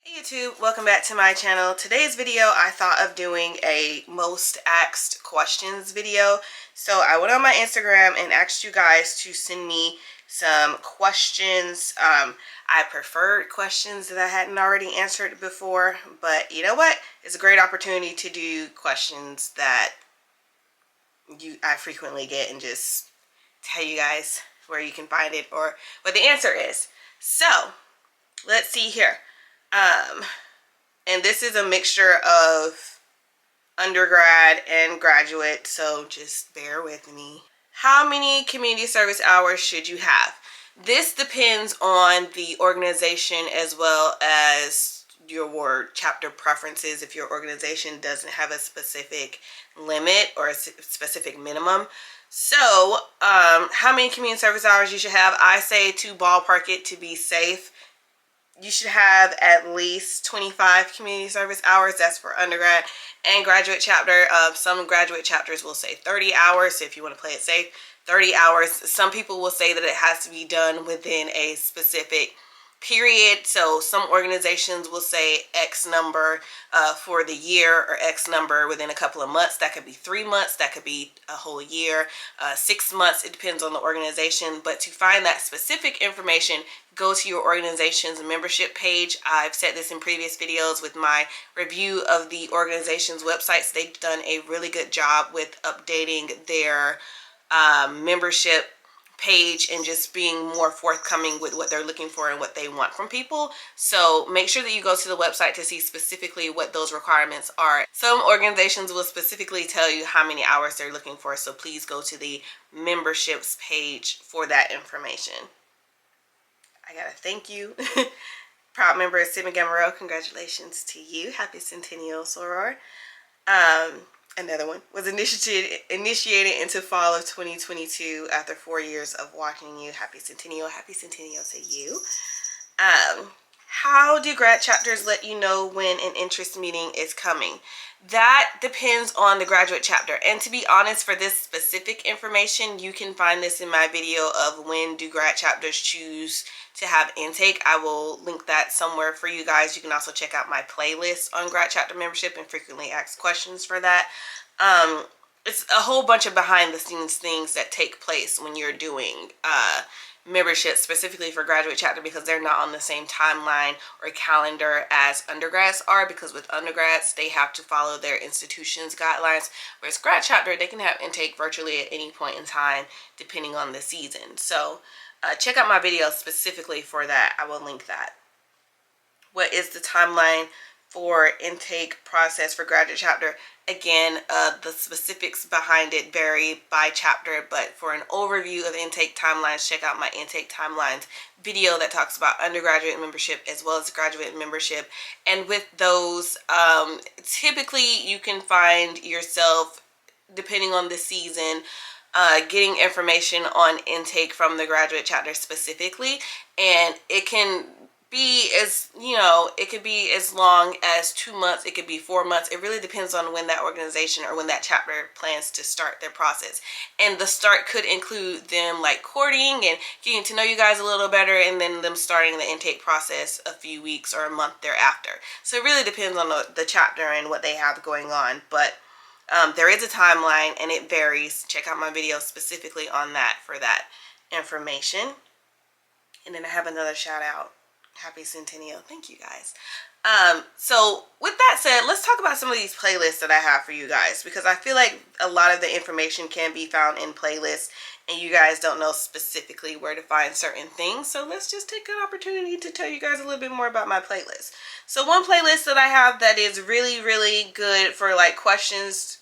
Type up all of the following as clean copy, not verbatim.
Hey YouTube, welcome back to my channel. Today's video I thought of doing a most asked questions video. So I went on my Instagram and asked you guys to send me some questions. I preferred questions that I hadn't already answered before, but you know what? It's a great opportunity to do questions that I frequently get and just tell you guys where you can find it or what the answer is. So let's see here. And this is a mixture of undergrad and graduate, so just bear with me. How many community service hours should you have? This depends on the organization as well as your chapter preferences. If your organization doesn't have a specific limit or a specific minimum. So, how many community service hours you should have? I say to ballpark it to be safe. You should have at least 25 community service hours. That's for undergrad and graduate chapter. Some graduate chapters will say 30 hours. So if you want to play it safe, 30 hours. Some people will say that it has to be done within a specific period. So some organizations will say X number for the year or X number within a couple of months. That could be 3 months. That could be a whole year, 6 months. It depends on the organization. But to find that specific information, go to your organization's membership page. I've said this in previous videos with my review of the organization's websites. They've done a really good job with updating their membership page and just being more forthcoming with what they're looking for and what they want from people. So make sure that you go to the website to see specifically what those requirements are. Some organizations will specifically tell you how many hours they're looking for, so please go to the memberships page for that information. I gotta thank you. Proud member of Sigma Gamma Rho, congratulations to you. Happy Centennial, Soror. Another one was initiated into fall of 2022 after 4 years of watching you. Happy Centennial to you. How do grad chapters let you know when an interest meeting is coming? That depends on the graduate chapter. And to be honest, for this specific information, you can find this in my video of when do grad chapters choose to have intake. I will link that somewhere for you guys. You can also check out my playlist on grad chapter membership and frequently asked questions for that. It's a whole bunch of behind the scenes things that take place when you're doing membership specifically for graduate chapter, because they're not on the same timeline or calendar as undergrads are, because with undergrads they have to follow their institution's guidelines, whereas grad chapter they can have intake virtually at any point in time depending on the season. So check out my video specifically for that. I will link that. What is the timeline for intake process for graduate chapter? Again, the specifics behind it vary by chapter, but for an overview of intake timelines, check out my intake timelines video that talks about undergraduate membership as well as graduate membership. And with those, typically you can find yourself, depending on the season, getting information on intake from the graduate chapter specifically, and it can be as, it could be as long as 2 months, it could be 4 months. It really depends on when that organization or when that chapter plans to start their process. And the start could include them like courting and getting to know you guys a little better, and then them starting the intake process a few weeks or a month thereafter. So it really depends on the chapter and what they have going on. But there is a timeline and it varies. Check out my video specifically on that for that information. And then I have another shout out. Happy Centennial. Thank you guys. So with that said, let's talk about some of these playlists that I have for you guys, because I feel like a lot of the information can be found in playlists and you guys don't know specifically where to find certain things. So let's just take an opportunity to tell you guys a little bit more about my playlist. So one playlist that I have that is really, really good for like questions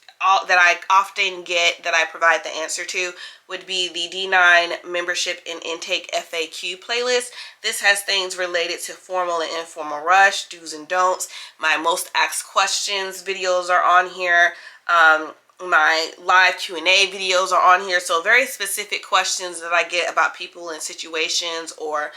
that I often get that I provide the answer to would be the D9 membership and intake FAQ playlist. This has things related to formal and informal rush, do's and don'ts. My most asked questions videos are on here. My live Q&A videos are on here. So very specific questions that I get about people and situations, or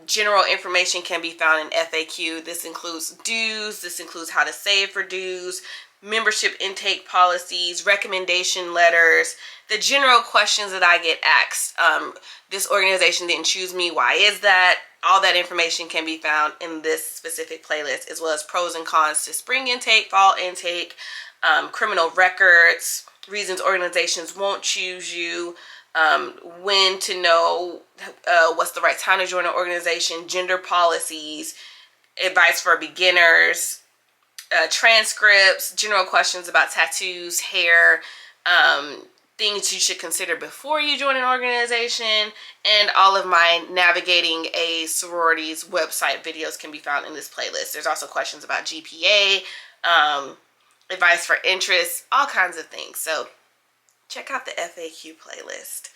general information can be found in FAQ. This includes dues. This includes how to save for dues, membership intake policies, recommendation letters, the general questions that I get asked. This organization didn't choose me. Why is that? All that information can be found in this specific playlist, as well as pros and cons to spring intake, fall intake, criminal records, reasons organizations won't choose you, when to know what's the right time to join an organization, gender policies, advice for beginners, transcripts, general questions about tattoos, hair, things you should consider before you join an organization, and all of my navigating a sorority's website videos can be found in this playlist. There's also questions about GPA, advice for interests, all kinds of things. So check out the FAQ playlist.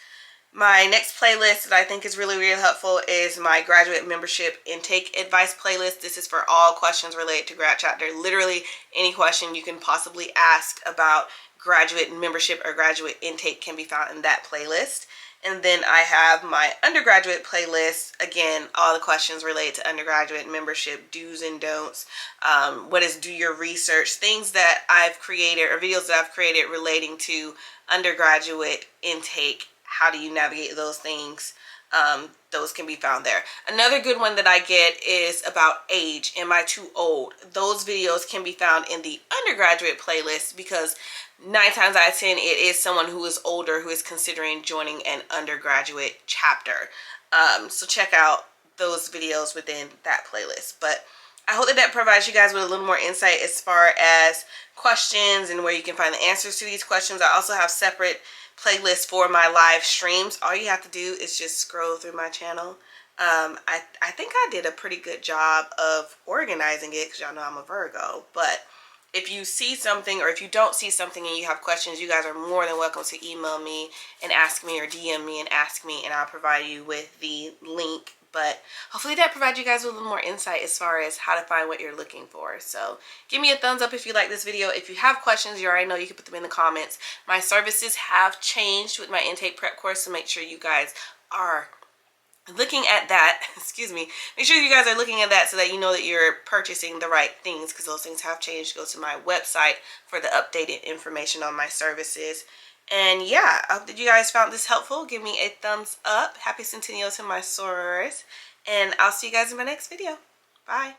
My next playlist that I think is really, really helpful is my graduate membership intake advice playlist. This is for all questions related to grad chapter. Literally any question you can possibly ask about graduate membership or graduate intake can be found in that playlist. And then I have my undergraduate playlist. Again, all the questions related to undergraduate membership, do's and don'ts, what is do your research, things that I've created or videos that I've created relating to undergraduate intake. How do you navigate those things? Those can be found there. Another good one that I get is about age. Am I too old? Those videos can be found in the undergraduate playlist because 9 times out of 10 it is someone who is older who is considering joining an undergraduate chapter. So check out those videos within that playlist. But I hope that that provides you guys with a little more insight as far as questions and where you can find the answers to these questions. I also have separate playlists for my live streams. All you have to do is just scroll through my channel. I think I did a pretty good job of organizing it because y'all know I'm a Virgo. But if you see something or if you don't see something and you have questions, you guys are more than welcome to email me and ask me, or DM me and ask me, and I'll provide you with the link. But hopefully that provides you guys with a little more insight as far as how to find what you're looking for. So give me a thumbs up if you like this video. If you have questions, you already know you can put them in the comments. My services have changed with my intake prep course, so make sure you guys are looking at that. Excuse me. Make sure you guys are looking at that so that you know that you're purchasing the right things, because those things have changed. Go to my website for the updated information on my services. And yeah, I hope that you guys found this helpful. Give me a thumbs up. Happy Centennial to my sorors. And I'll see you guys in my next video. Bye.